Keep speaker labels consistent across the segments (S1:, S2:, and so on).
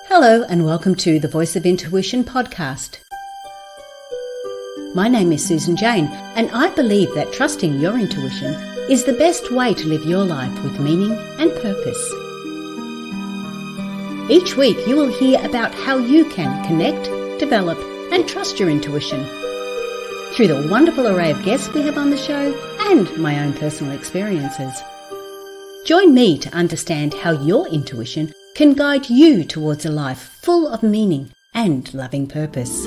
S1: Hello and welcome to the Voice of Intuition podcast. My name is Susan Jane and I believe that trusting your intuition is the best way to live your life with meaning and purpose. Each week you will hear about how you can connect, develop and trust your intuition through the wonderful array of guests we have on the show and my own personal experiences. Join me to understand how your intuition can guide you towards a life full of meaning and loving purpose.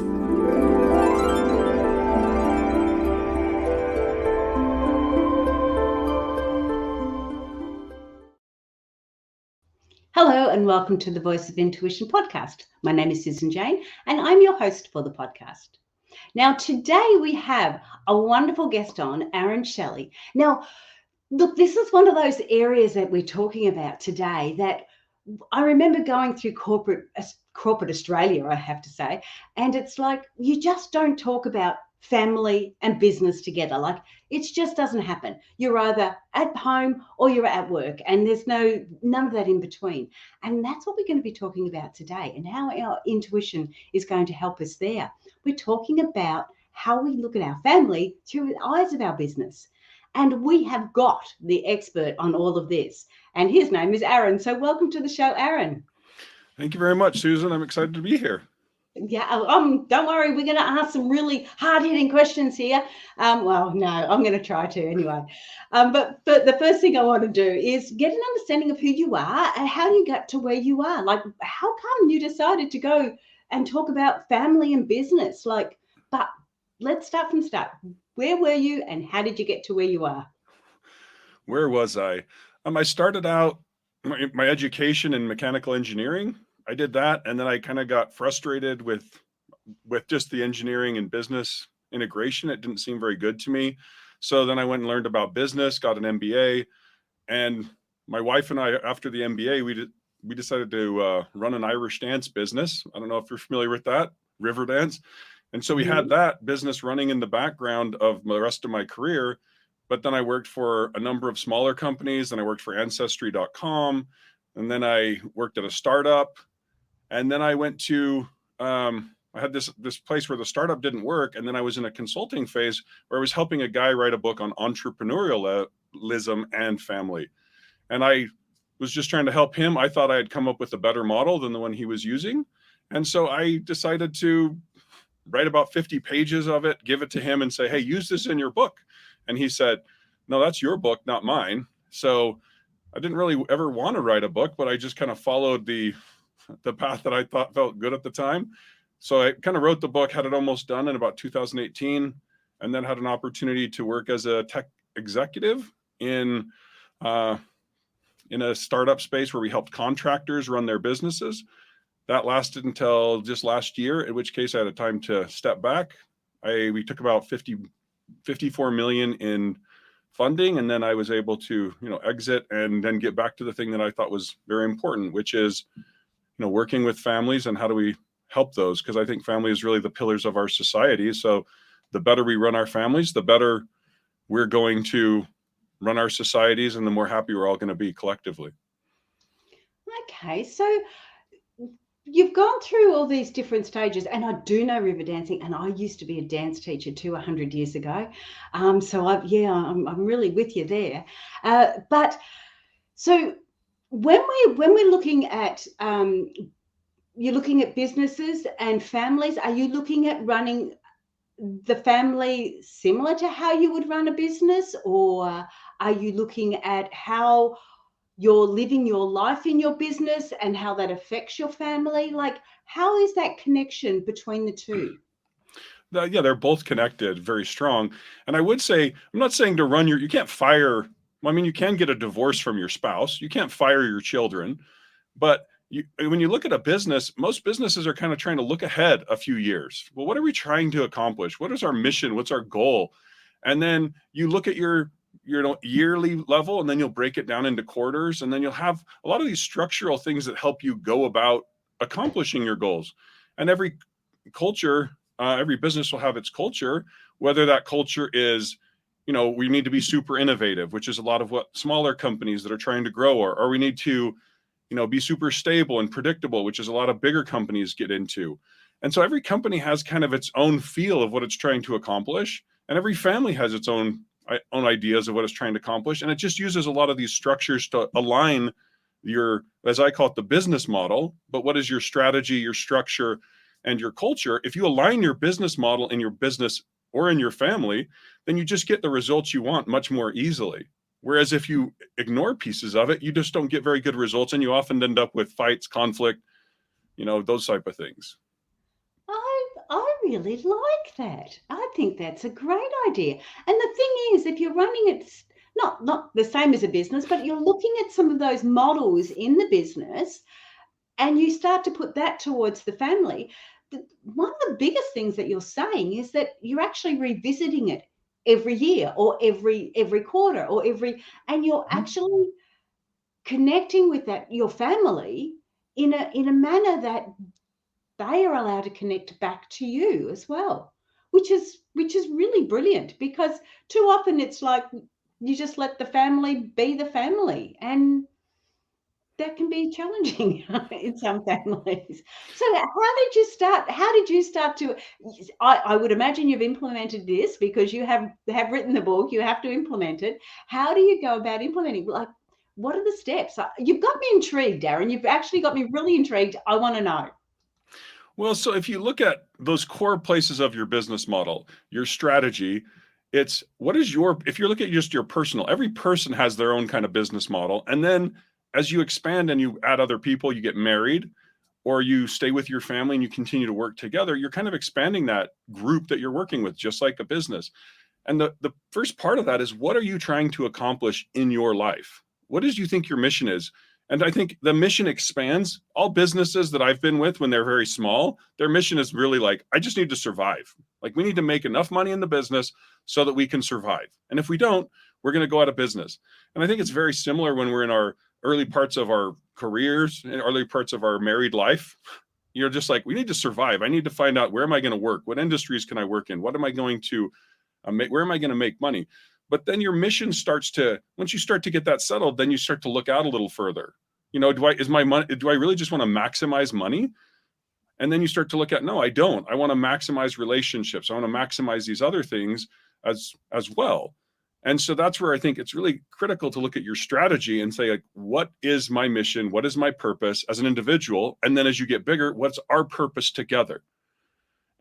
S1: Hello and welcome to the Voice of Intuition podcast. My name is Susan Jane and I'm your host for the podcast. Now today we have a wonderful guest on, Shelly. Now look, this is one of those areas that we're talking about today that I remember going through corporate Australia, I have to say, and it's like you just don't talk about family and business together. Like it just doesn't happen. You're either at home or you're at work, and there's none of that in between. And that's what we're going to be talking about today, and how our intuition is going to help us there. We're talking about how we look at our family through the eyes of our business. And we have got the expert on all of this. And his name is Aaron. So welcome to the show, Aaron.
S2: Thank you very much, Susan. I'm excited to be here.
S1: Yeah, don't worry. We're going to ask some really hard-hitting questions here. Well, no, I'm going to try to anyway. But the first thing I want to do is get an understanding of who you are and how you got to where you are. Like, how come you decided to go and talk about family and business? But let's start from the start. Where were you and how did you get to where you are?
S2: Where was I? I started out my education in mechanical engineering. I did that, and then I kind of got frustrated with just the engineering and business integration. It didn't seem very good to me. So then I went and learned about business, got an MBA, and my wife and I, after the MBA, we decided to run an Irish dance business. I don't know if you're familiar with that, river dance. And so we had that business running in the background of the rest of my career. But then I worked for a number of smaller companies, and I worked for Ancestry.com. And then I worked at a startup. And then I went to, I had this place where the startup didn't work. And then I was in a consulting phase where I was helping a guy write a book on entrepreneurialism and family. And I was just trying to help him. I thought I had come up with a better model than the one he was using. And so I decided to write about 50 pages of it, give it to him and say, hey, use this in your book. And he said, no, that's your book, not mine. So I didn't really ever want to write a book, but I just kind of followed the path that I thought felt good at the time. So I kind of wrote the book, had it almost done in about 2018, and then had an opportunity to work as a tech executive in a startup space where we helped contractors run their businesses. That lasted until just last year, in which case I had a time to step back. We took about 54 million in funding, and then I was able to, exit and then get back to the thing that I thought was very important, which is, working with families and how do we help those? Because I think family is really the pillars of our society. So the better we run our families, the better we're going to run our societies, and the more happy we're all going to be collectively.
S1: Okay, so you've gone through all these different stages, and I do know river dancing, and I used to be a dance teacher 100 years ago. So I'm really with you there. But so when we're looking at you're looking at businesses and families, are you looking at running the family similar to how you would run a business, or are you looking at how you're living your life in your business and how that affects your family? Like, how is that connection between the two?
S2: Yeah, they're both connected, very strong. And I would say, I'm not saying to run you can't fire. I mean, you can get a divorce from your spouse. You can't fire your children. But when you look at a business, most businesses are kind of trying to look ahead a few years. Well, what are we trying to accomplish? What is our mission? What's our goal? And then you look at your yearly level, and then you'll break it down into quarters, and then you'll have a lot of these structural things that help you go about accomplishing your goals. And every culture, every business will have its culture, whether that culture is, we need to be super innovative, which is a lot of what smaller companies that are trying to grow are, or we need to be super stable and predictable, which is a lot of bigger companies get into. And so every company has kind of its own feel of what it's trying to accomplish. And every family has its own ideas of what it's trying to accomplish. And it just uses a lot of these structures to align your, as I call it, the business model. But what is your strategy, your structure, and your culture? If you align your business model in your business or in your family, then you just get the results you want much more easily. Whereas if you ignore pieces of it, you just don't get very good results, and you often end up with fights, conflict, those type of things.
S1: I really like that. I think that's a great idea. And the thing is, if you're running it not the same as a business, but you're looking at some of those models in the business and you start to put that towards the family, one of the biggest things that you're saying is that you're actually revisiting it every year or every quarter or and you're actually connecting with your family in a manner that they are allowed to connect back to you as well, which is really brilliant, because too often it's like you just let the family be the family, and that can be challenging in some families. So how did you start to, I would imagine you've implemented this because you have written the book, you have to implement it. How do you go about implementing? Like, what are the steps? You've got me intrigued, Darren. You've actually got me really intrigued. I want to know.
S2: Well, so if you look at those core places of your business model, your strategy, it's if you look at just your personal, every person has their own kind of business model. And then as you expand and you add other people, you get married or you stay with your family and you continue to work together, you're kind of expanding that group that you're working with, just like a business. And the first part of that is, what are you trying to accomplish in your life? What do you think your mission is? And I think the mission expands. All businesses that I've been with, when they're very small, their mission is really like, I just need to survive. Like, we need to make enough money in the business so that we can survive. And if we don't, we're going to go out of business. And I think it's very similar when we're in our early parts of our careers and early parts of our married life. You're just like, we need to survive. I need to find out, where am I going to work? What industries can I work in? What am I going to make? Where am I going to make money? But then your mission starts to, once you start to get that settled, then you start to look out a little further. Do I really just want to maximize money? And then you start to look at, no, I don't. I want to maximize relationships. I want to maximize these other things as well. And so that's where I think it's really critical to look at your strategy and say, like, what is my mission? What is my purpose as an individual? And then as you get bigger, what's our purpose together?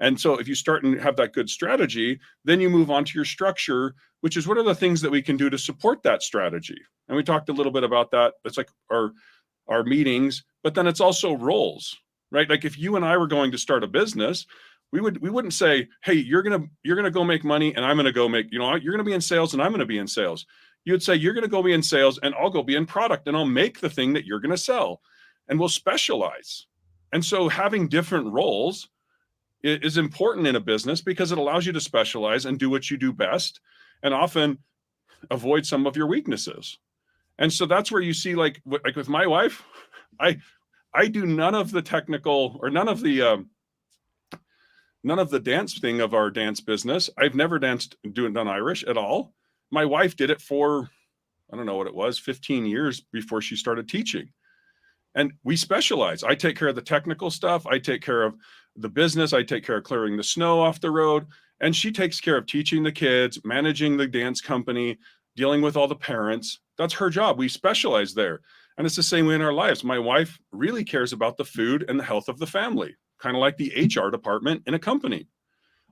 S2: And so if you start and have that good strategy, then you move on to your structure, which is, what are the things that we can do to support that strategy? And we talked a little bit about that. It's like our meetings, but then it's also roles, right? Like, if you and I were going to start a business, we wouldn't say, hey, you're gonna go make money and I'm gonna go make, you're gonna be in sales and I'm gonna be in sales. You would say, you're gonna go be in sales and I'll go be in product and I'll make the thing that you're gonna sell, and we'll specialize. And so having different roles is important in a business, because it allows you to specialize and do what you do best, and often avoid some of your weaknesses. And so that's where you see, like with my wife, I do none of the technical or none of the dance thing of our dance business. I've never done Irish at all. My wife did it for, I don't know what it was, 15 years before she started teaching. And we specialize. I take care of the technical stuff. I take care of the business. I take care of clearing the snow off the road. And she takes care of teaching the kids, managing the dance company, dealing with all the parents. That's her job. We specialize there. And it's the same way in our lives. My wife really cares about the food and the health of the family, kind of like the HR department in a company.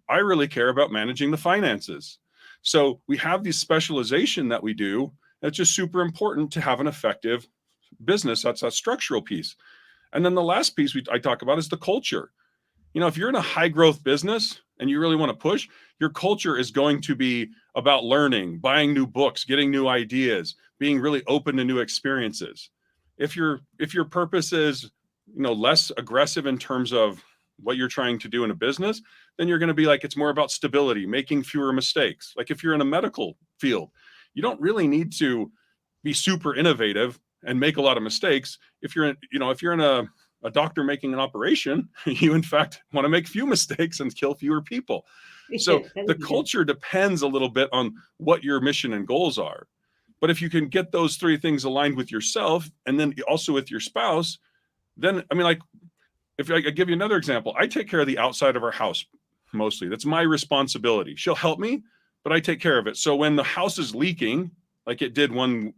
S2: I really care about managing the finances. So we have this specialization that we do. That's just super important to have an effective business. That's that structural piece. And then the last piece I talk about is the culture. If you're in a high growth business and you really want to push, your culture is going to be about learning, buying new books, getting new ideas, being really open to new experiences. If your purpose is, less aggressive in terms of what you're trying to do in a business, then you're going to be like, it's more about stability, making fewer mistakes. Like, if you're in a medical field, you don't really need to be super innovative and make a lot of mistakes. If you're in a doctor making an operation, you in fact want to make few mistakes and kill fewer people. So the culture depends a little bit on what your mission and goals are. But if you can get those three things aligned with yourself and then also with your spouse, then, I mean, like, if I give you another example, I take care of the outside of our house mostly. That's my responsibility. She'll help me, but I take care of it. So when the house is leaking, like it did one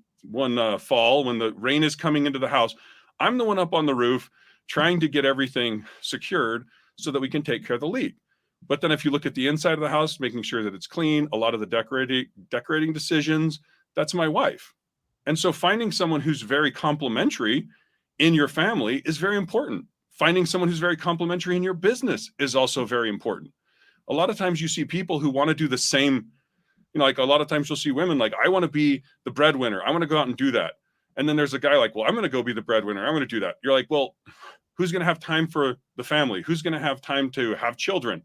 S2: fall, when the rain is coming into the house, I'm the one up on the roof trying to get everything secured so that we can take care of the leak. But then if you look at the inside of the house, making sure that it's clean, a lot of the decorating decisions, that's my wife. And so finding someone who's very complementary in your family is very important. Finding someone who's very complementary in your business is also very important. A lot of times you see people who want to do the same, like a lot of times you'll see women like, I want to be the breadwinner. I want to go out and do that. And then there's a guy like, well, I'm going to go be the breadwinner. I'm going to do that. You're like, well, who's going to have time for the family? Who's going to have time to have children?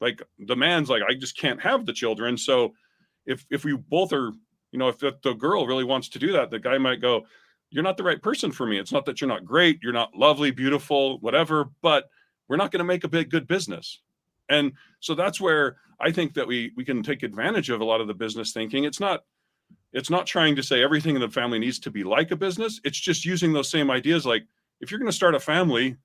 S2: Like the man's like, I just can't have the children. So if we both are, if the girl really wants to do that, the guy might go, you're not the right person for me. It's not that you're not great. You're not lovely, beautiful, whatever, but we're not going to make a good business. And so that's where I think that we can take advantage of a lot of the business thinking. It's not trying to say everything in the family needs to be like a business. It's just using those same ideas. Like if you're going to start a family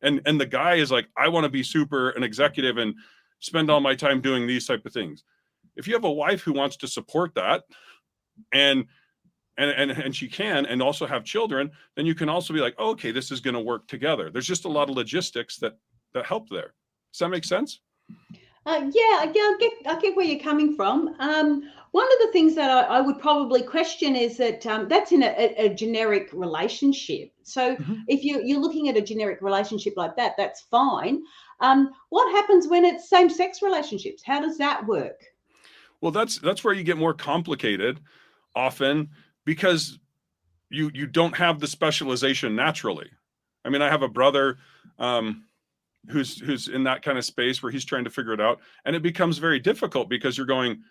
S2: and the guy is like, I want to be super an executive and spend all my time doing these type of things. If you have a wife who wants to support that and she can, and also have children, then you can also be like, oh, okay, this is going to work together. There's just a lot of logistics that help there. Does that make sense?
S1: I get where you're coming from. One of the things that I would probably question is that that's in a generic relationship. So if you're looking at a generic relationship like that, that's fine. What happens when it's same-sex relationships? How does that work?
S2: Well, that's where you get more complicated often, because you don't have the specialization naturally. I mean, I have a brother who's in that kind of space where he's trying to figure it out, and it becomes very difficult because you're going,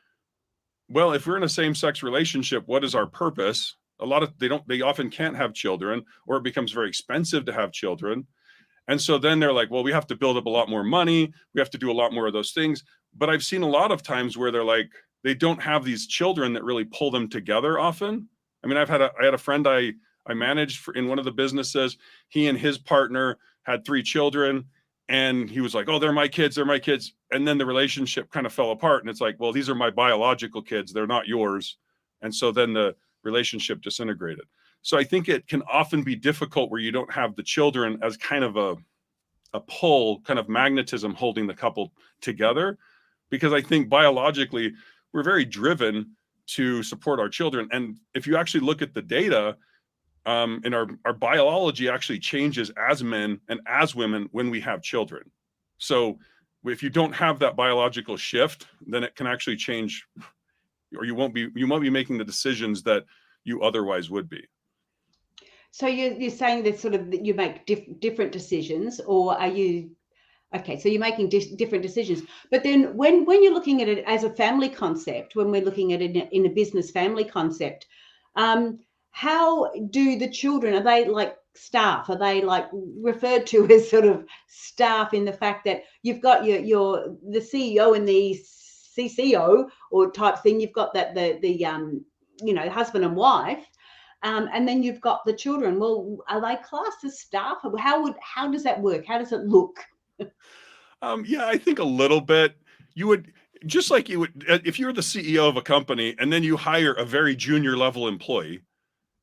S2: well, if we're in a same-sex relationship, what is our purpose? They often can't have children, or it becomes very expensive to have children. And so then they're like, well, we have to build up a lot more money. We have to do a lot more of those things. But I've seen a lot of times where they're like, they don't have these children that really pull them together often. I mean, I had a friend I managed in one of the businesses. He and his partner had 3 children, and he was like, oh, they're my kids. And then the relationship kind of fell apart. And it's like, well, these are my biological kids. They're not yours. And so then the relationship disintegrated. So I think it can often be difficult where you don't have the children as kind of a pull, kind of magnetism holding the couple together. Because I think biologically, we're very driven to support our children. And if you actually look at the data, in our biology actually changes as men and as women when we have children. So if you don't have that biological shift, then it can actually change, or you won't be making the decisions that you otherwise would be.
S1: So you're saying that sort of you make different decisions, or are you? Okay, so you're making different decisions. But then when you're looking at it as a family concept, when we're looking at it in a business family concept, how do the children, are they like staff? Are they like referred to as sort of staff in the fact that you've got the CEO and the CCO or type thing, you've got that the husband and wife, and then you've got the children. Well, are they classed as staff? How does that work? How does it look?
S2: Yeah, I think a little bit. You would, just like you would, if you're the CEO of a company and then you hire a very junior level employee,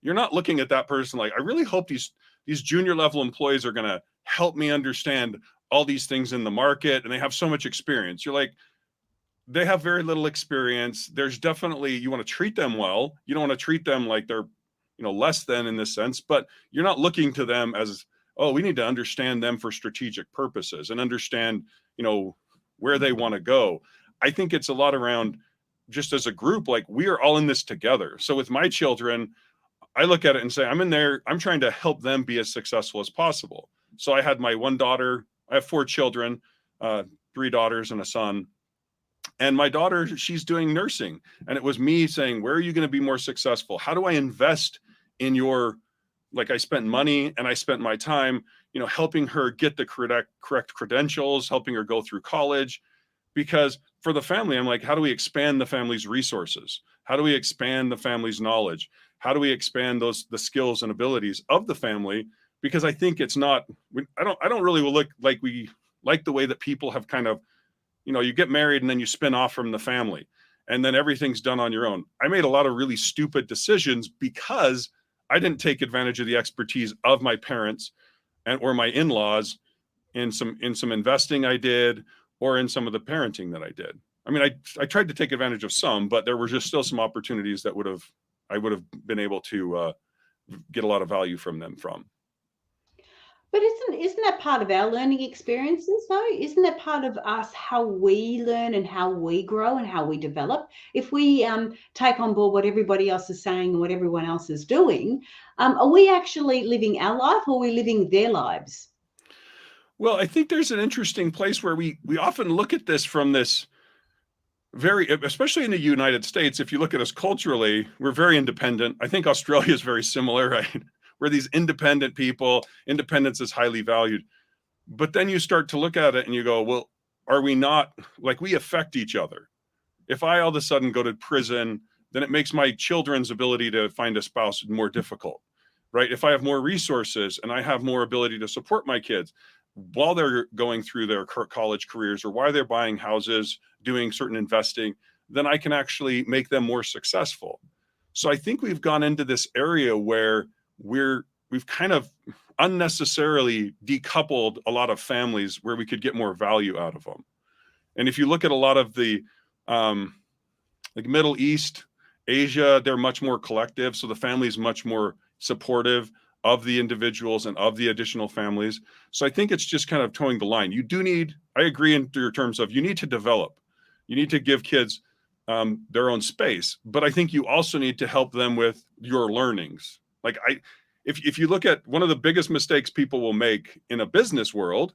S2: you're not looking at that person like, I really hope these junior level employees are going to help me understand all these things in the market, and they have so much experience. You're like, they have very little experience. There's definitely, you want to treat them well. You don't want to treat them like they're, less than in this sense, but you're not looking to them as, oh, we need to understand them for strategic purposes and understand, where they want to go. I think it's a lot around just as a group, like we are all in this together. So with my children, I look at it and say, I'm in there, I'm trying to help them be as successful as possible. So I had my one daughter, I have 4 children, 3 daughters and a son. And my daughter, she's doing nursing. And it was me saying, where are you going to be more successful? How do I invest in I spent money and I spent my time, helping her get the correct credentials, helping her go through college, because for the family, I'm like, how do we expand the family's resources? How do we expand the family's knowledge? How do we expand the skills and abilities of the family? Because I think it's not, I don't really look like we like the way that people have kind of, you get married and then you spin off from the family and then everything's done on your own. I made a lot of really stupid decisions because I didn't take advantage of the expertise of my parents or my in-laws in some investing I did, or in some of the parenting that I did. I mean, I tried to take advantage of some, but there were just still some opportunities that I would have been able to get a lot of value from them from.
S1: But isn't that part of our learning experiences though? Isn't that part of us, how we learn and how we grow and how we develop? If we take on board what everybody else is saying and what everyone else is doing, are we actually living our life, or are we living their lives?
S2: Well, I think there's an interesting place where we often look at this from this especially in the United States. If you look at us culturally, we're very independent. I think Australia is very similar, right? We're these independent people. Independence is highly valued. But then you start to look at it and you go, well, are we not, like, we affect each other? If I all of a sudden go to prison, then it makes my children's ability to find a spouse more difficult, right? If I have more resources and I have more ability to support my kids while they're going through their college careers, or while they're buying houses, doing certain investing, then I can actually make them more successful. So I think we've gone into this area where we've kind of unnecessarily decoupled a lot of families where we could get more value out of them. And if you look at a lot of the like Middle East, Asia, they're much more collective. So the family is much more supportive of the individuals and of the additional families. So I think it's just kind of towing the line. You do need, I agree in your terms of, you need to develop, you need to give kids their own space, but I think you also need to help them with your learnings. Like if you look at one of the biggest mistakes people will make in a business world,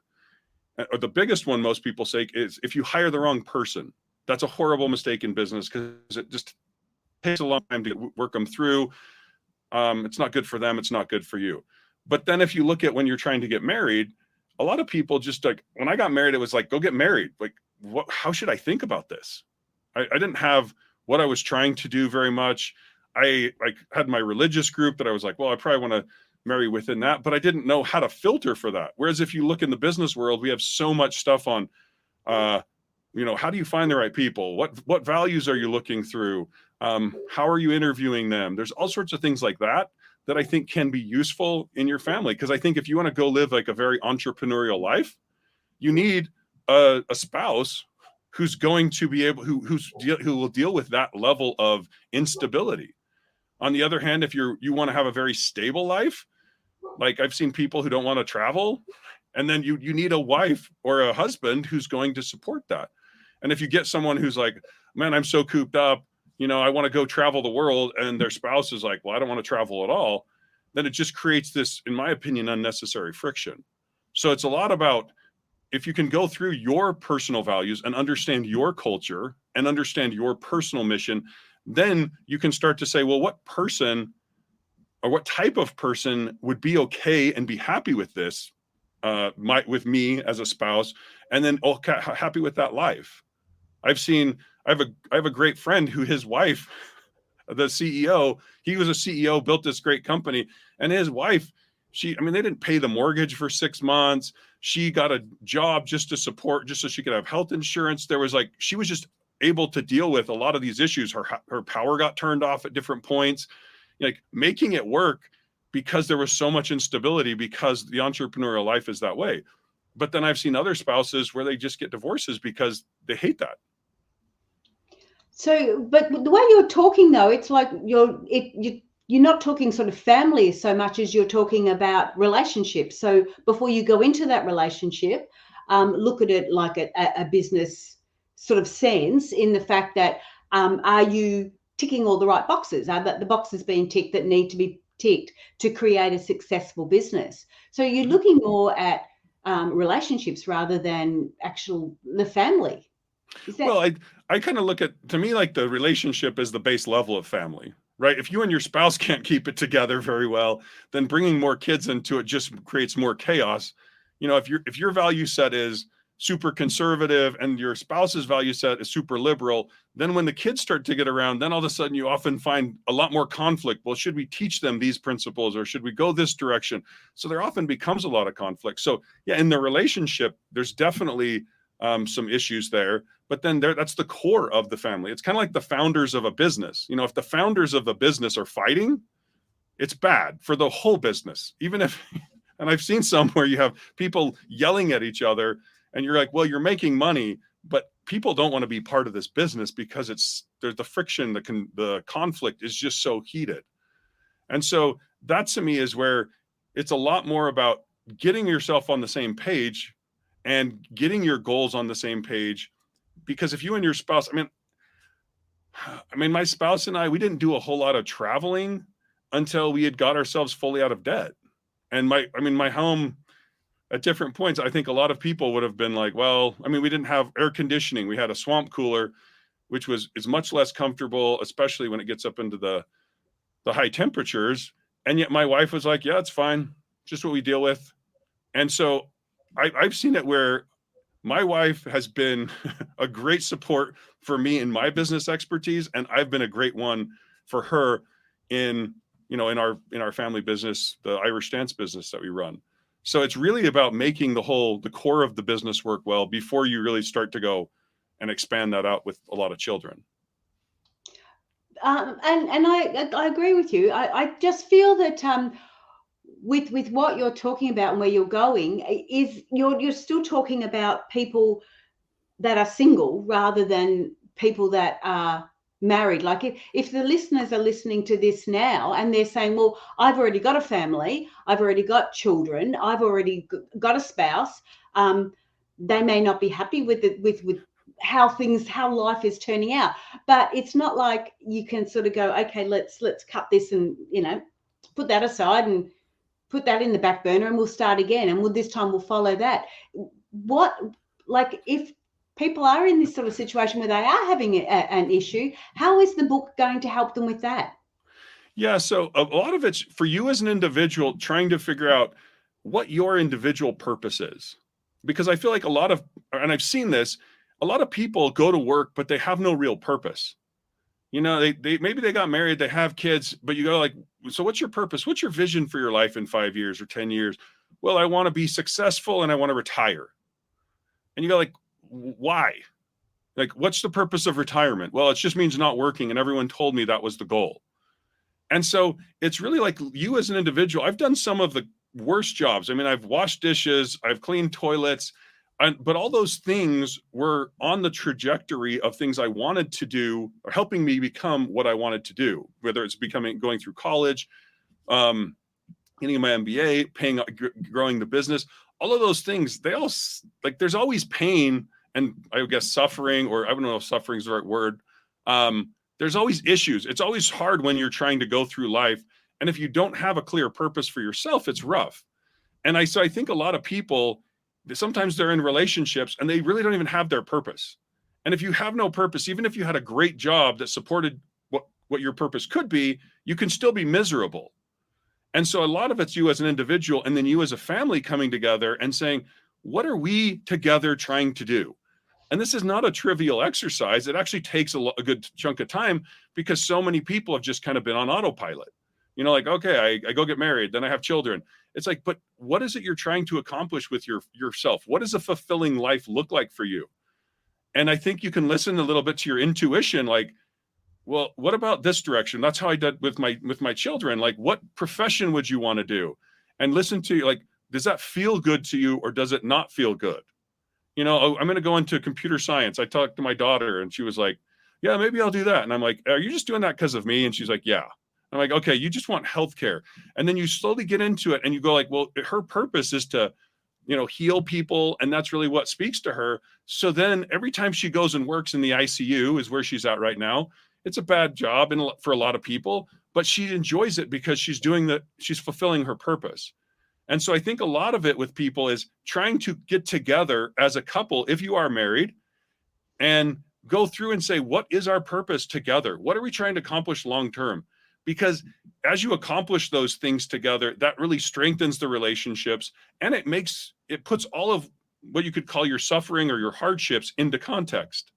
S2: or the biggest one most people say, is if you hire the wrong person. That's a horrible mistake in business because it just takes a long time to work them through. It's not good for them. It's not good for you. But then if you look at when you're trying to get married, a lot of people just like, when I got married, it was like, go get married. Like, how should I think about this? I didn't have what I was trying to do very much. I had my religious group that I was like, well, I probably want to marry within that, but I didn't know how to filter for that. Whereas if you look in the business world, we have so much stuff on, how do you find the right people? What values are you looking through? How are you interviewing them? There's all sorts of things like that I think can be useful in your family. Because I think if you want to go live like a very entrepreneurial life, you need a spouse who's going to be able, who will deal with that level of instability. On the other hand, if you want to have a very stable life, like I've seen people who don't want to travel, and then you need a wife or a husband who's going to support that. And if you get someone who's like, man, I'm so cooped up, I want to go travel the world, and their spouse is like, well, I don't want to travel at all, then it just creates this, in my opinion, unnecessary friction. So it's a lot about, if you can go through your personal values and understand your culture and understand your personal mission, then you can start to say, well, what person or what type of person would be okay and be happy with this, with me as a spouse, and then happy with that life. I have a great friend who, his wife, the CEO, he was a CEO, built this great company, and his wife, they didn't pay the mortgage for 6 months. She got a job just to support, just so she could have health insurance. She was just able to deal with a lot of these issues. Her power got turned off at different points, like making it work, because there was so much instability, because the entrepreneurial life is that way. But then I've seen other spouses where they just get divorces because they hate that.
S1: So, but the way you're talking though, it's like you're not talking sort of family so much as you're talking about relationships. So before you go into that relationship, look at it like a business sort of sense, in the fact that are you ticking all the right boxes? Are the boxes being ticked that need to be ticked to create a successful business? So you're looking more at relationships rather than the family.
S2: Well, I kind of look at, to me, like the relationship is the base level of family, right? If you and your spouse can't keep it together very well, then bringing more kids into it just creates more chaos. If your value set is super conservative and your spouse's value set is super liberal, then when the kids start to get around, then all of a sudden you often find a lot more conflict. Well, should we teach them these principles or should we go this direction? So there often becomes a lot of conflict. So yeah, in the relationship, there's definitely some issues there, but then that's the core of the family. It's kind of like the founders of a business. You know, if the founders of a business are fighting, it's bad for the whole business. Even if, and I've seen some where you have people yelling at each other and you're like, well, you're making money, but people don't want to be part of this business because there's the friction, the conflict is just so heated. And so that to me is where it's a lot more about getting yourself on the same page and getting your goals on the same page. Because if you and your spouse, I mean, my spouse and I, we didn't do a whole lot of traveling until we had got ourselves fully out of debt. And my home at different points, I think a lot of people would have been like, well, I mean, we didn't have air conditioning. We had a swamp cooler, which is much less comfortable, especially when it gets up into the high temperatures. And yet my wife was like, yeah, it's fine. Just what we deal with. And so I've seen it where my wife has been a great support for me in my business expertise. And I've been a great one for her in our family business, the Irish dance business that we run. So it's really about making the core of the business work well before you really start to go and expand that out with a lot of children.
S1: And I agree with you. I just feel that with what you're talking about and where you're going is you're still talking about people that are single rather than people that are married. Like if the listeners are listening to this now and they're saying, well, I've already got a family, I've already got children, I've already got a spouse, they may not be happy with how life is turning out. But it's not like you can sort of go, okay, let's cut this and put that aside and put that in the back burner and we'll start again, and this time we'll follow that. If people are in this sort of situation where they are having an issue, how is the book going to help them with that?
S2: Yeah, so a lot of it's for you as an individual trying to figure out what your individual purpose is. Because I feel like and I've seen this, a lot of people go to work, but they have no real purpose. They maybe they got married, they have kids, but you go like, so what's your purpose? What's your vision for your life in 5 years or 10 years? Well, I want to be successful and I want to retire. And you go like, why? Like, what's the purpose of retirement? Well, it just means not working. And everyone told me that was the goal. And so it's really like you as an individual. I've done some of the worst jobs. I mean, I've washed dishes, I've cleaned toilets, but all those things were on the trajectory of things I wanted to do or helping me become what I wanted to do, whether it's going through college, getting my MBA, growing the business, all of those things, they all like, there's always pain and I guess suffering, or I don't know if suffering is the right word. There's always issues. It's always hard when you're trying to go through life. And if you don't have a clear purpose for yourself, it's rough. And so I think a lot of people, sometimes they're in relationships and they really don't even have their purpose. And if you have no purpose, even if you had a great job that supported what your purpose could be, you can still be miserable. And so a lot of it's you as an individual and then you as a family coming together and saying, what are we together trying to do? And this is not a trivial exercise. It actually takes a good chunk of time because so many people have just kind of been on autopilot. Like, okay, I go get married, then I have children. It's like, but what is it you're trying to accomplish with yourself? What does a fulfilling life look like for you? And I think you can listen a little bit to your intuition, like, well, what about this direction? That's how I did with my children. Like, what profession would you want to do? And listen to, like, does that feel good to you or does it not feel good? I'm going to go into computer science. I talked to my daughter and she was like, yeah, maybe I'll do that. And I'm like, are you just doing that because of me? And she's like, yeah. I'm like, okay, you just want healthcare. And then you slowly get into it and you go like, well, her purpose is to, heal people. And that's really what speaks to her. So then every time she goes and works in the ICU is where she's at right now. It's a bad job for a lot of people, but she enjoys it because she's fulfilling her purpose. And so I think a lot of it with people is trying to get together as a couple, if you are married, and go through and say, what is our purpose together? What are we trying to accomplish long-term? Because as you accomplish those things together, that really strengthens the relationships and it puts all of what you could call your suffering or your hardships into context.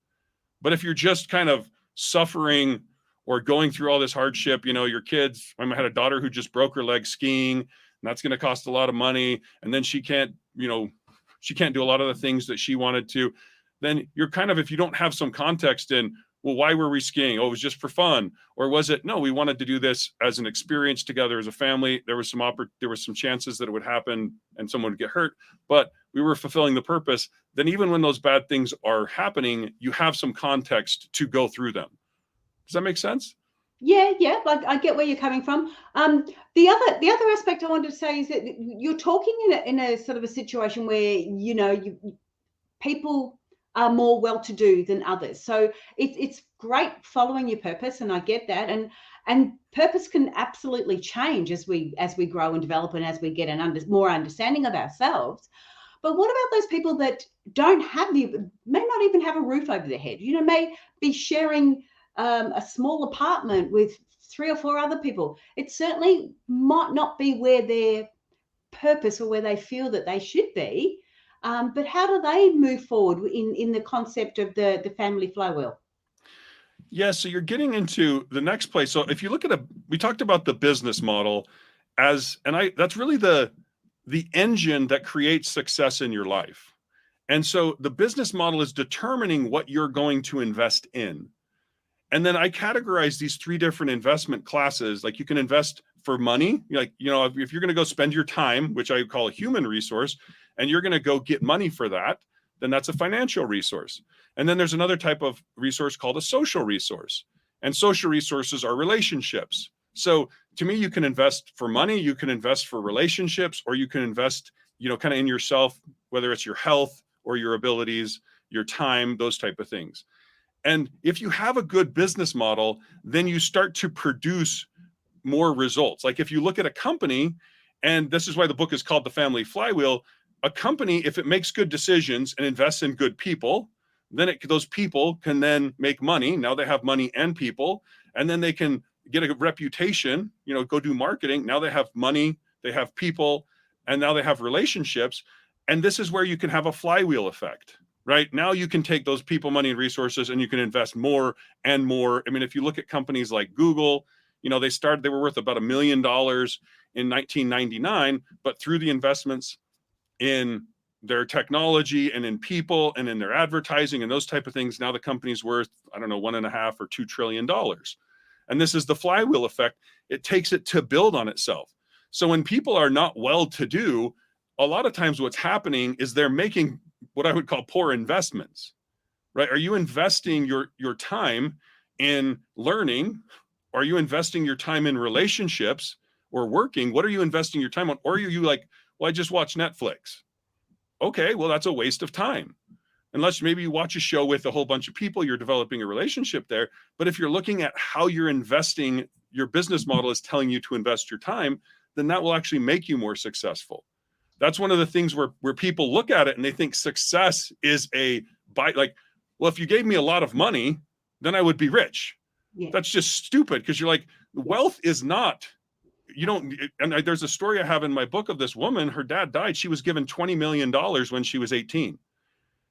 S2: But if you're just kind of suffering or going through all this hardship, your kids, I had a daughter who just broke her leg skiing, and that's going to cost a lot of money. And then she can't do a lot of the things that she wanted to. Then you're kind of, if you don't have some context in, well, why were we skiing? Oh, it was just for fun. Or was it, no, we wanted to do this as an experience together as a family. There were some chances that it would happen and someone would get hurt, but we were fulfilling the purpose. Then even when those bad things are happening, you have some context to go through them. Does that make sense?
S1: Yeah, I get where you're coming from. The other aspect I wanted to say is that you're talking in a sort of a situation where people are more well-to-do than others. So it's great following your purpose, and I get that. And purpose can absolutely change as we grow and develop, and as we get more understanding of ourselves. But what about those people that may not even have a roof over their head? May be sharing a small apartment with 3 or 4 other people. It certainly might not be where their purpose or where they feel that they should be. But how do they move forward in the concept of the family flywheel?
S2: Yeah, so you're getting into the next place. So if you look at we talked about the business model that's really the engine that creates success in your life. And so the business model is determining what you're going to invest in. And then I categorize these 3 different investment classes. Like, you can invest for money. Like, if you're going to go spend your time, which I call a human resource, and you're going to go get money for that, then that's a financial resource. And then there's another type of resource called a social resource. And social resources are relationships. So to me, you can invest for money, you can invest for relationships, or you can invest, kind of in yourself, whether it's your health or your abilities, your time, those type of things. And if you have a good business model, then you start to produce more results. Like, if you look at a company, and this is why the book is called The Family Flywheel, a company, if it makes good decisions and invests in good people, then those people can then make money. Now they have money and people, and then they can get a reputation, go do marketing. Now they have money, they have people, and now they have relationships. And this is where you can have a flywheel effect. Right now, you can take those people, money, and resources, and you can invest more and more. I mean, if you look at companies like Google, they were worth about $1 million in 1999, but through the investments in their technology and in people and in their advertising and those type of things, now the company's worth, I don't know, $1.5 or $2 trillion. And this is the flywheel effect. It takes it to build on itself. So when people are not well-to-do, a lot of times what's happening is they're making what I would call poor investments, right? Are you investing your time in learning? Are you investing your time in relationships or working? What are you investing your time on? Or are you like, well, I just watch Netflix. Okay, well, that's a waste of time. Unless maybe you watch a show with a whole bunch of people, you're developing a relationship there. But if you're looking at how you're investing, your business model is telling you to invest your time, then that will actually make you more successful. That's one of the things where people look at it and they think success is well, if you gave me a lot of money, then I would be rich. Yeah. That's just stupid, because you're like, wealth is not, and there's a story I have in my book of this woman. Her dad died. She was given $20 million when she was 18.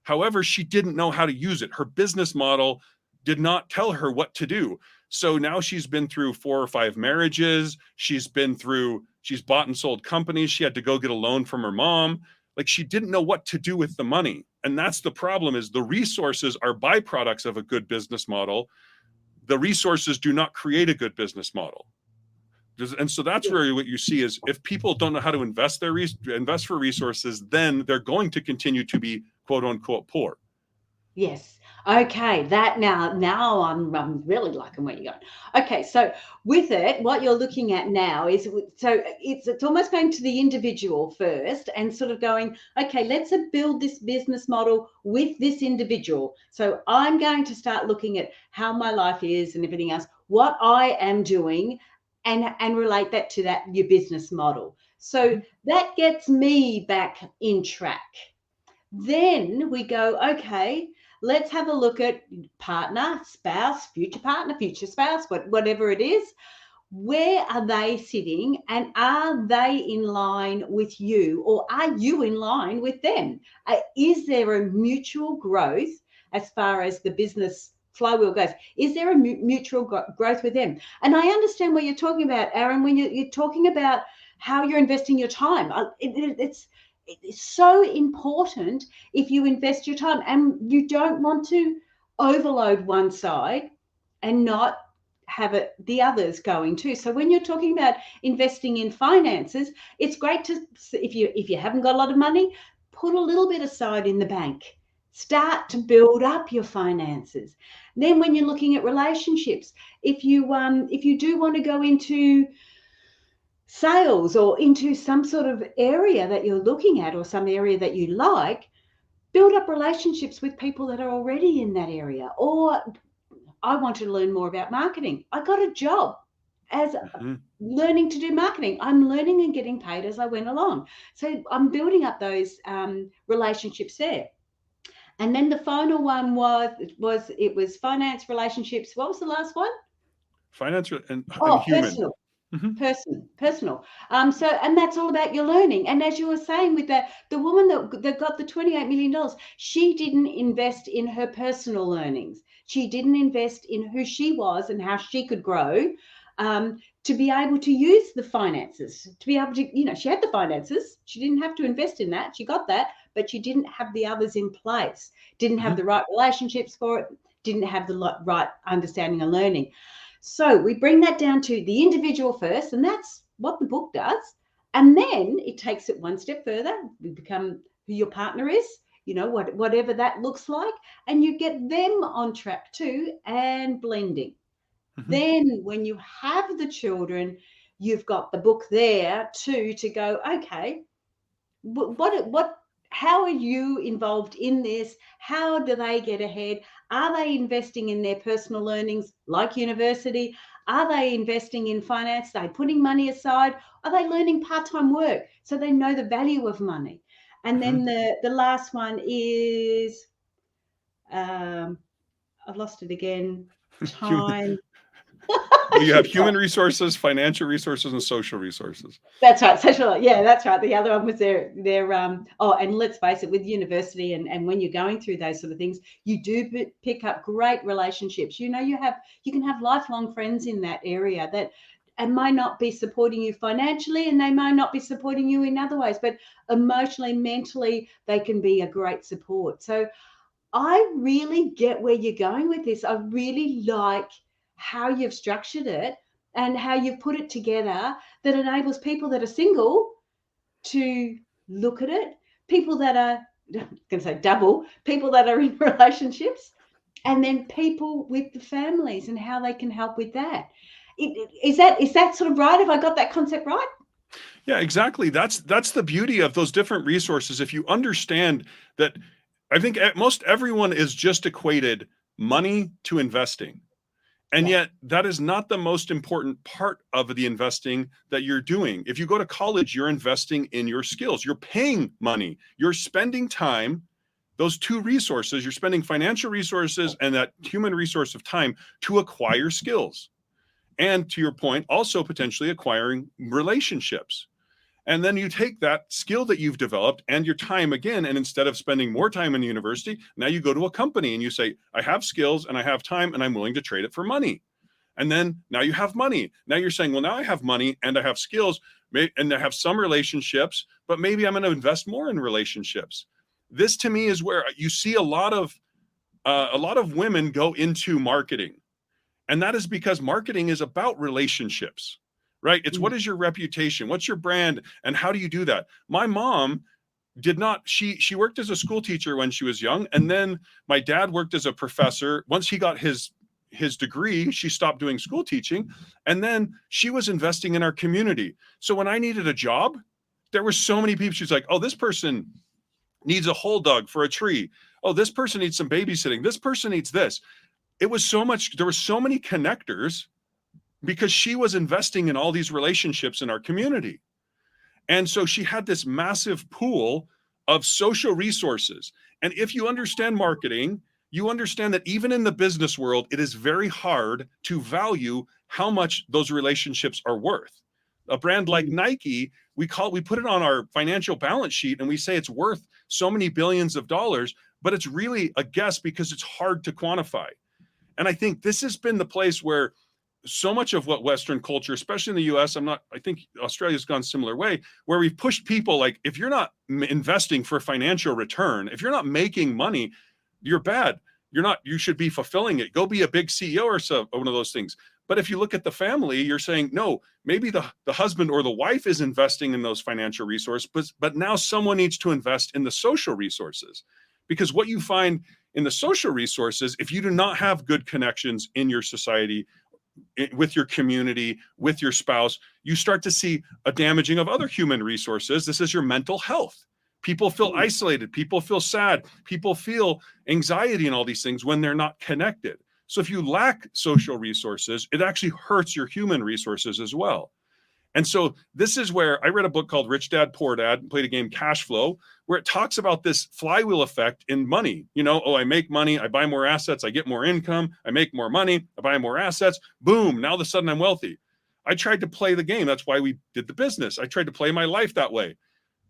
S2: However, she didn't know how to use it. Her business model did not tell her what to do. So now she's been through 4 or 5 marriages. She's bought and sold companies. She had to go get a loan from her mom. Like, she didn't know what to do with the money. And that's the problem, is the resources are byproducts of a good business model. The resources do not create a good business model. And so that's really what you see is, if people don't know how to invest for resources, then they're going to continue to be quote unquote poor.
S1: Yes. Okay. That now I'm really liking where you're going. Okay. So with it, what you're looking at now is, so it's almost going to the individual first and sort of going, okay, let's build this business model with this individual. So I'm going to start looking at how my life is and everything else, what I am doing, and relate that to your business model. So that gets me back in track. Then we go, okay, let's have a look at partner, spouse, future partner, future spouse, whatever it is. where are they sitting, and are they in line with you, or are you in line with them? Is there a mutual growth as far as the business flywheel goes? Is there a mutual growth with them? And I understand what you're talking about, Aaron, when you're talking about how you're investing your time. It's so important if you invest your time, and you don't want to overload one side and not have the others going too. So when you're talking about investing in finances, it's great to, if you haven't got a lot of money, put a little bit aside in the bank. Start to build up your finances. Then when you're looking at relationships, if you do want to go into sales or into some sort of area that you're looking at, or some area that you like, build up relationships with people that are already in that area. Or I want to learn more about marketing. I got a job as learning to do marketing. I'm learning and getting paid as I went along. So I'm building up those relationships there. And then the final one was finance, relationships. What was the last one?
S2: Finance and human.
S1: Personal. Personal. So, and that's all about your learning. And as you were saying, with the woman that got the $28 million, she didn't invest in her personal learnings. She didn't invest in who she was and how she could grow, to be able to use the finances, to be able to, she had the finances. She didn't have to invest in that. She got that, but she didn't have the others in place, didn't have the right relationships for it, didn't have the right understanding and learning. So we bring that down to the individual first, and that's what the book does. And then it takes it one step further. You become who your partner is, whatever that looks like, and you get them on track too, and blending. Then when you have the children, you've got the book there too, to go, okay, how are you involved in this? How do they get ahead? Are they investing in their personal learnings like university? Are they investing in finance? Are they putting money aside? Are they learning part-time work so they know the value of money? And then the last one is, I've lost it again, time.
S2: Well, you have human resources, financial resources, and social resources.
S1: That's right. Social, yeah, that's right. The other one was their and let's face it, with university and when you're going through those sort of things, you do pick up great relationships. You can have lifelong friends in that area that might not be supporting you financially, and they might not be supporting you in other ways, but emotionally, mentally, they can be a great support. So I really get where you're going with this. I really like how you've structured it and how you've put it together that enables people that are single to look at it, people that are, I'm going to say double, people that are in relationships, and then people with the families and how they can help with that. Is that sort of right? Have I got that concept right?
S2: Yeah, exactly. That's the beauty of those different resources. If you understand that, I think most everyone is just equated money to investing. And yet that is not the most important part of the investing that you're doing. If you go to college, you're investing in your skills. You're paying money. You're spending time. Those two resources, you're spending financial resources and that human resource of time to acquire skills. And to your point, also potentially acquiring relationships. And then you take that skill that you've developed and your time again, and instead of spending more time in the university, now you go to a company and you say, I have skills and I have time and I'm willing to trade it for money. And then now you have money. Now you're saying, well, now I have money and I have skills and I have some relationships, but maybe I'm going to invest more in relationships. This to me is where you see a lot of women go into marketing. And that is because marketing is about relationships. Right? It's what is your reputation? What's your brand? And how do you do that? My mom did not, she worked as a school teacher when she was young. And then my dad worked as a professor. Once he got his degree, she stopped doing school teaching. And then she was investing in our community. So when I needed a job, there were so many people. She's like, oh, this person needs a hole dug for a tree. Oh, this person needs some babysitting. This person needs this. It was so much, there were so many connectors because she was investing in all these relationships in our community. And so she had this massive pool of social resources. And if you understand marketing, you understand that even in the business world, it is very hard to value how much those relationships are worth. A brand like Nike, we put it on our financial balance sheet and we say it's worth so many billions of dollars, but it's really a guess because it's hard to quantify. And I think this has been the place where so much of what Western culture, especially in the US, I think Australia's gone a similar way, where we've pushed people like, if you're not investing for financial return, if you're not making money, you're bad. You should be fulfilling it. Go be a big CEO or so, one of those things. But if you look at the family, you're saying, no, maybe the husband or the wife is investing in those financial resources, but now someone needs to invest in the social resources. Because what you find in the social resources, if you do not have good connections in your society, with your community, with your spouse, you start to see a damaging of other human resources. This is your mental health. People feel isolated. People feel sad. People feel anxiety and all these things when they're not connected. So if you lack social resources, it actually hurts your human resources as well. And so this is where I read a book called Rich Dad, Poor Dad, and played a game, Cash Flow, where it talks about this flywheel effect in money. I make money, I buy more assets, I get more income, I make more money, I buy more assets, boom, now all of a sudden I'm wealthy. I tried to play the game. That's why we did the business. I tried to play my life that way.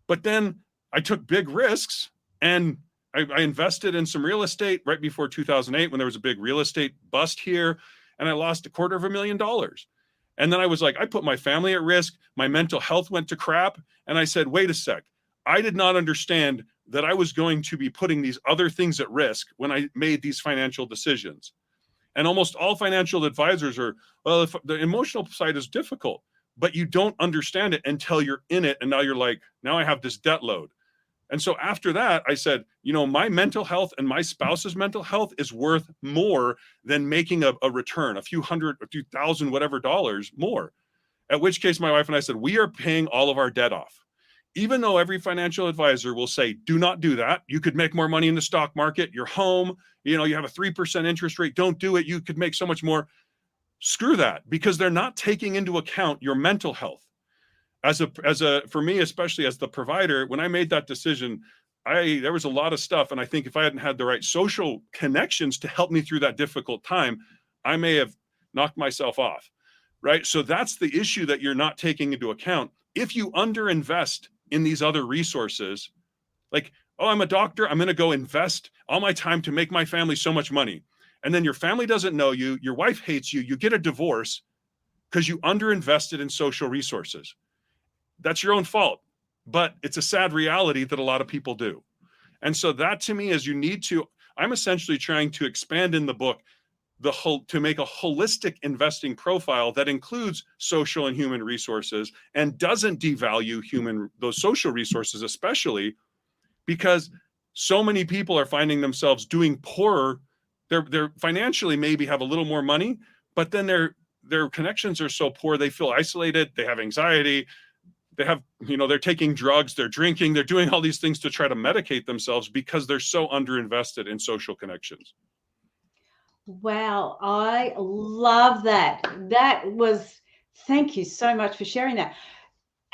S2: But then I took big risks and I invested in some real estate right before 2008 when there was a big real estate bust here, and I lost $250,000. And then I was like, I put my family at risk. My mental health went to crap. And I said, wait a sec. I did not understand that I was going to be putting these other things at risk when I made these financial decisions. And almost all financial advisors are, well, if the emotional side is difficult, but you don't understand it until you're in it. And now you're like, now I have this debt load. And so after that, I said, my mental health and my spouse's mental health is worth more than making a return, a few hundred, a few thousand, whatever dollars more. At which case my wife and I said, we are paying all of our debt off. Even though every financial advisor will say, do not do that. You could make more money in the stock market. You're home. You have a 3% interest rate. Don't do it. You could make so much more. Screw that, because they're not taking into account your mental health. For me, especially as the provider, when I made that decision, there was a lot of stuff. And I think if I hadn't had the right social connections to help me through that difficult time, I may have knocked myself off. Right. So that's the issue that you're not taking into account. If you underinvest in these other resources, like, oh, I'm a doctor, I'm going to go invest all my time to make my family so much money. And then your family doesn't know you. Your wife hates you. You get a divorce because you underinvested in social resources. That's your own fault, but it's a sad reality that a lot of people do. And so that to me is I'm essentially trying to expand in the book to make a holistic investing profile that includes social and human resources and doesn't devalue those social resources, especially because so many people are finding themselves doing poorer. They're financially maybe have a little more money, but then their connections are so poor, they feel isolated, they have anxiety, they're taking drugs, they're drinking, they're doing all these things to try to medicate themselves because they're so underinvested in social connections.
S1: Wow, I love that. Thank you so much for sharing that.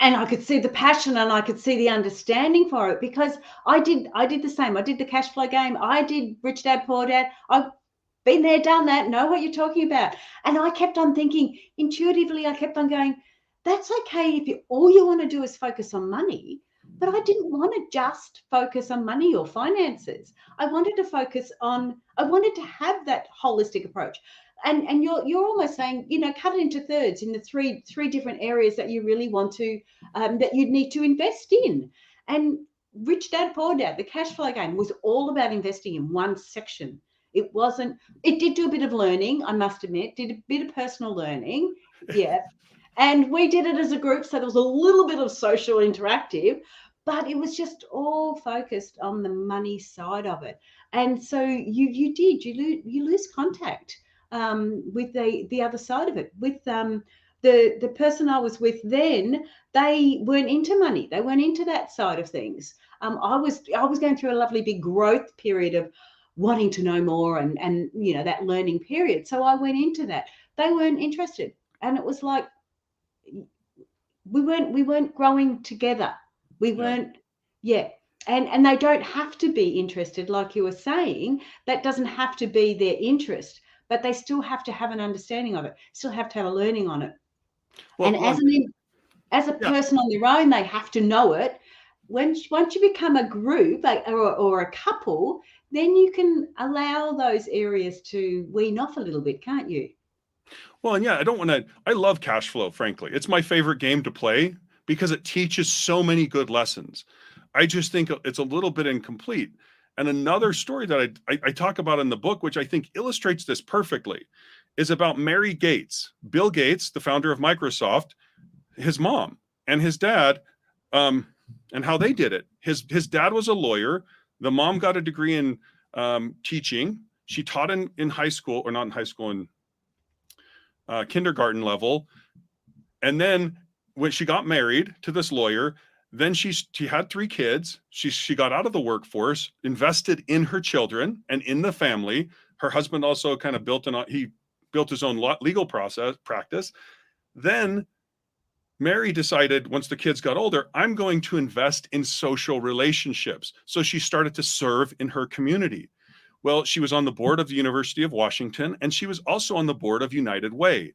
S1: And I could see the passion and I could see the understanding for it, because I did the same. I did the cash flow game. I did Rich Dad, Poor Dad. I've been there, done that, know what you're talking about. And I kept on thinking intuitively, I kept on going, that's okay if all you want to do is focus on money. But I didn't want to just focus on money or finances. I wanted to have that holistic approach. And you're almost saying, cut it into thirds in the three different areas that you really want to, that you need to invest in. And Rich Dad, Poor Dad, the cash flow game, was all about investing in one section. It did do a bit of learning, I must admit, did a bit of personal learning. Yeah. And we did it as a group, so there was a little bit of social interactive, but it was just all focused on the money side of it. And so you lose contact with the other side of it. With the person I was with then, they weren't into money. They weren't into that side of things. I was going through a lovely big growth period of wanting to know more and that learning period. So I went into that. They weren't interested, and it was like, we weren't growing together. We weren't, yeah. And they don't have to be interested, like you were saying. That doesn't have to be their interest. but they still have to have an understanding of it, still have to have a learning on it.
S2: Well,
S1: And as a
S2: yeah.
S1: person on their own, they have to know it. Once you become a group or a couple, then you can allow those areas to wean off a little bit, can't you?
S2: Well, and yeah, I love cash flow, frankly. It's my favorite game to play because it teaches so many good lessons. I just think it's a little bit incomplete. And another story that I talk about in the book, which I think illustrates this perfectly, is about Mary Gates. Bill Gates, the founder of Microsoft, his mom and his dad, and how they did it. His dad was a lawyer. The mom got a degree in teaching. She taught in high school, or not in high school, in kindergarten level. And then when she got married to this lawyer, then she had 3 kids. She got out of the workforce, invested in her children and in the family. Her husband also kind of built his own legal practice. Then Mary decided, once the kids got older, I'm going to invest in social relationships. So she started to serve in her community. Well, she was on the board of the University of Washington, and she was also on the board of United Way.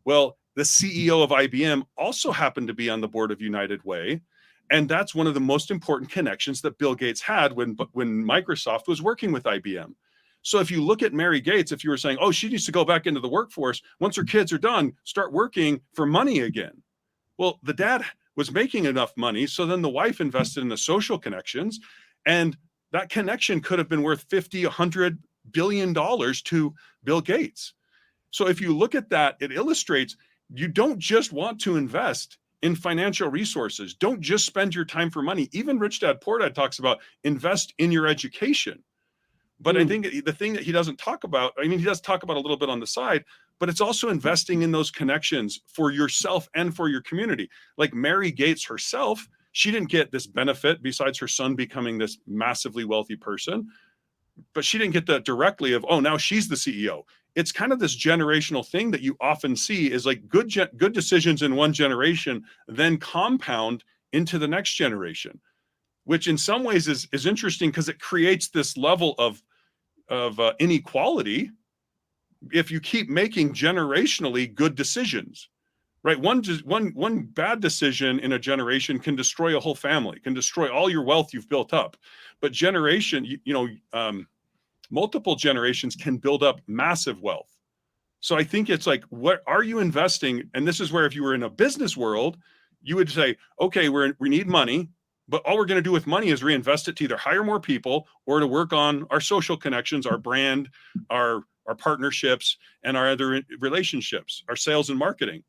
S2: Well, the CEO of IBM also happened to be on the board of United Way. And that's one of the most important connections that Bill Gates had when Microsoft was working with IBM. So if you look at Mary Gates, if you were saying, oh, she needs to go back into the workforce, once her kids are done, start working for money again. Well, the dad was making enough money, so then the wife invested in the social connections, and that connection could have been worth $50, $100 billion to Bill Gates. So if you look at that, it illustrates you don't just want to invest in financial resources. Don't just spend your time for money. Even Rich Dad Poor Dad talks about invest in your education. But I think the thing that he doesn't talk about, I mean, he does talk about a little bit on the side, but it's also investing in those connections for yourself and for your community. Like Mary Gates herself, she didn't get this benefit besides her son becoming this massively wealthy person, but she didn't get that directly of, oh, now she's the CEO. It's kind of this generational thing that you often see is like good decisions in one generation then compound into the next generation, which in some ways is interesting because it creates this level of inequality if you keep making generationally good decisions, right? One bad decision in a generation can destroy a whole family, can destroy all your wealth you've built up. But multiple generations can build up massive wealth. So I think it's like, what are you investing? And this is where if you were in a business world, you would say, okay, we need money, but all we're going to do with money is reinvest it to either hire more people or to work on our social connections, our brand, our partnerships, and our other relationships, our sales and marketing.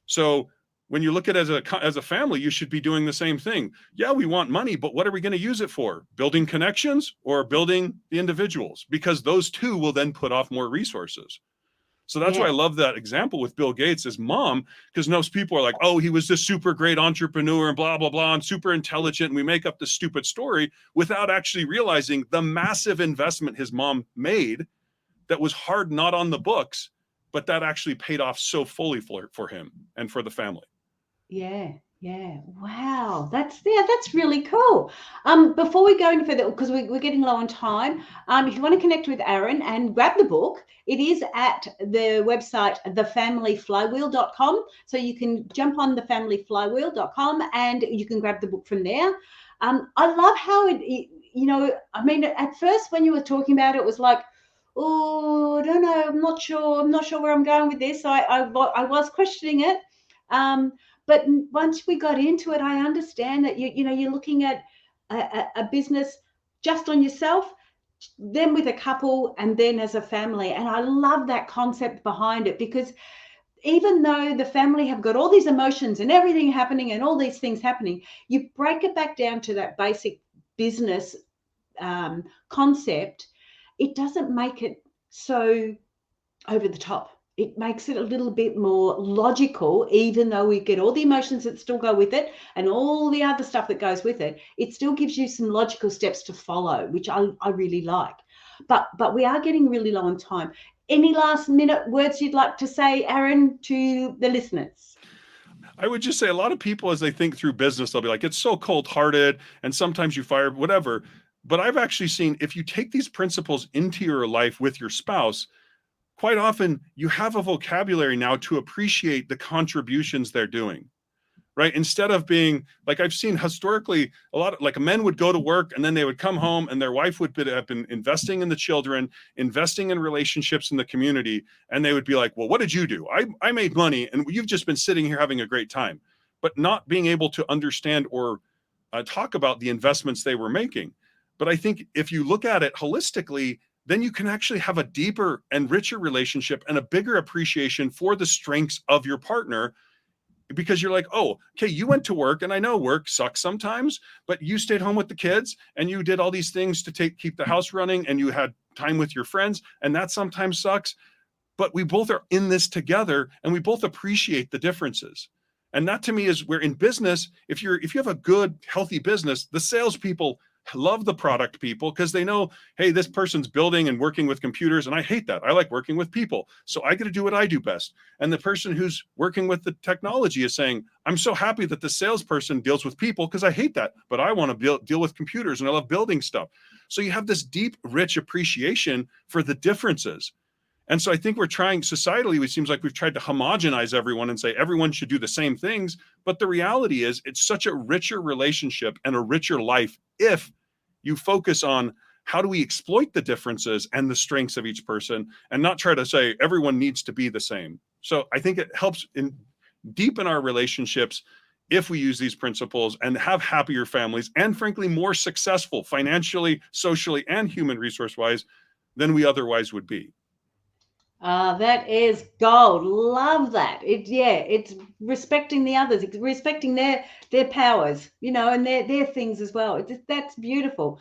S2: So when you look at it as a family, you should be doing the same thing. Yeah, we want money, but what are we going to use it for? Building connections or building the individuals? Because those two will then put off more resources. So that's why I love that example with Bill Gates' his mom, because most people are like, oh, he was this super great entrepreneur and blah, blah, blah, and super intelligent. And we make up this stupid story without actually realizing the massive investment his mom made that was hard, not on the books, but that actually paid off so fully for him and for the family.
S1: Yeah. Wow. That's really cool. Before we go any further, because we're getting low on time, if you want to connect with Aaron and grab the book, it is at the website, thefamilyflywheel.com. So you can jump on thefamilyflywheel.com and you can grab the book from there. I love how I mean, at first when you were talking about it, it was like, oh, I don't know, I'm not sure where I'm going with this. I was questioning it. But once we got into it, I understand that you're looking at a business just on yourself, then with a couple, and then as a family. And I love that concept behind it, because even though the family have got all these emotions and everything happening and all these things happening, you break it back down to that basic business concept. It doesn't make it so over the top. It makes it a little bit more logical, even though we get all the emotions that still go with it and all the other stuff that goes with it. It still gives you some logical steps to follow, which I really like. But we are getting really low on time. Any last minute words you'd like to say, Aaron, to the listeners?
S2: I would just say a lot of people, as they think through business, they'll be like, it's so cold-hearted and sometimes you fire, whatever. But I've actually seen if you take these principles into your life with your spouse, quite often you have a vocabulary now to appreciate the contributions they're doing, right? Instead of being like, I've seen historically a lot of like men would go to work and then they would come home and their wife would have been investing in the children, investing in relationships in the community. And they would be like, well, what did you do? I made money and you've just been sitting here having a great time, but not being able to understand or talk about the investments they were making. But I think if you look at it holistically, then you can actually have a deeper and richer relationship and a bigger appreciation for the strengths of your partner, because you're like, oh, okay, you went to work and I know work sucks sometimes, but you stayed home with the kids and you did all these things to keep the house running and you had time with your friends, and that sometimes sucks. But we both are in this together and we both appreciate the differences. And that to me is where in business, if you have a good, healthy business, the salespeople love the product people because they know, hey, this person's building and working with computers and I hate that. I like working with people. So I got to do what I do best. And the person who's working with the technology is saying, I'm so happy that the salesperson deals with people because I hate that, but I want to deal with computers and I love building stuff. So you have this deep, rich appreciation for the differences. And so I think we're trying societally, it seems like we've tried to homogenize everyone and say everyone should do the same things. But the reality is it's such a richer relationship and a richer life if you focus on how do we exploit the differences and the strengths of each person and not try to say everyone needs to be the same. So I think it helps deepen our relationships if we use these principles and have happier families and frankly more successful financially, socially, and human resource wise than we otherwise would be.
S1: That is gold. Love that. It's respecting the others, it's respecting their powers, and their things as well. That's beautiful.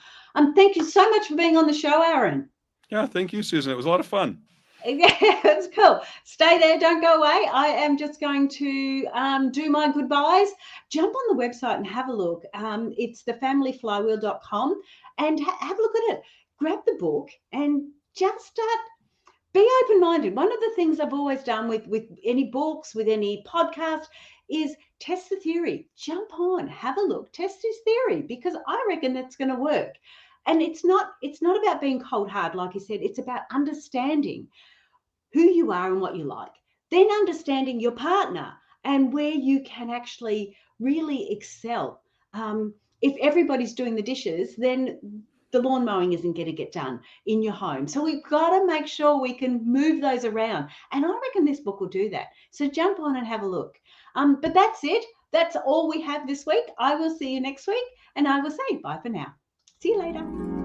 S1: Thank you so much for being on the show, Aaron.
S2: Yeah, thank you, Susan. It was a lot of fun.
S1: Yeah, that's cool. Stay there. Don't go away. I am just going to do my goodbyes. Jump on the website and have a look. It's thefamilyflywheel.com and have a look at it. Grab the book and just start. Be open-minded. One of the things I've always done with any books, with any podcast, is test the theory. Jump on, have a look, test his theory, because I reckon that's going to work. And it's not about being cold hard, like you said. It's about understanding who you are and what you like. Then understanding your partner and where you can actually really excel. If everybody's doing the dishes, then the lawn mowing isn't going to get done in your home. So we've got to make sure we can move those around. And I reckon this book will do that. So jump on and have a look. But that's it. That's all we have this week. I will see you next week. And I will say bye for now. See you later.